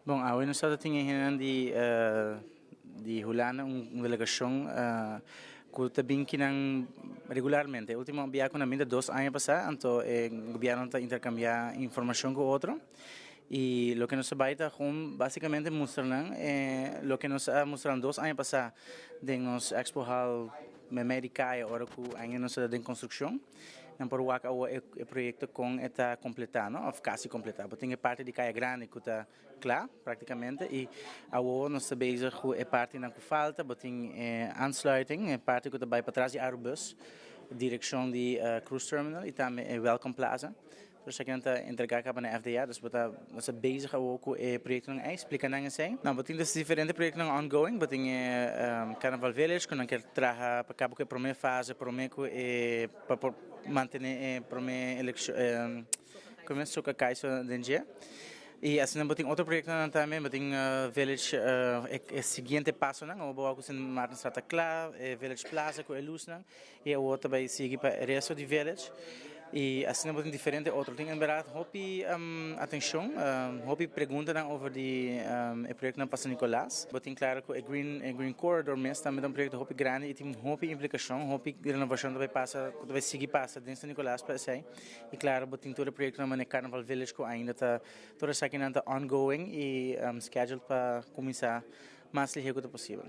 Bom, hoje nós estamos aqui de Hulanda, uma delegação que também que regularmente. O último viagem na minha 2 anos passados, então o governo está intercambiar informação com o outro. E o que nós vai estar basicamente mostrando o que nós mostramos 2 anos passados de nos expo hall de caya, agora que ainda nós estamos em construção. Então, por o projeto com está completado, ou quase completado. Porque tem parte de caya grande que está claro, praticamente, e agora nós estamos bezig com a parte que falta, porque tem aansluiting, a parte que vai para trás de Arubus, direção de cruise terminal e também welcome plaza. Dus ik kan het entregar para a FDA, dus nós estamos bezig com o projeto explicando assim. Não, mas tem diferentes projetos ongoing, mas tem Carnaval Village, que não quer trazer para cabo que a primeira fase, para manter a primeira eleição, como é que a caixa de dia. E assim não tem outro projeto também, tem Village, o seguinte passo, não, o boa que Martin está claro, Village Plaza com a luz, não, e o outro vai seguir para o resto de Village. E assim não tem diferente outro. Tem em verdade hopi atenção, hopi pergunta over o projeto na Passa Nicolás. Tem claro que o Green Corridor mesmo também é um projeto hopi grande e tem hopi implicação, hopi renovação vai passar, vai seguir passa dentro de Nicolás para sei. E claro, tem todo o projeto na Carnaval Village que ainda está toda essa aqui ainda ongoing e scheduled para começar mais rápido possível.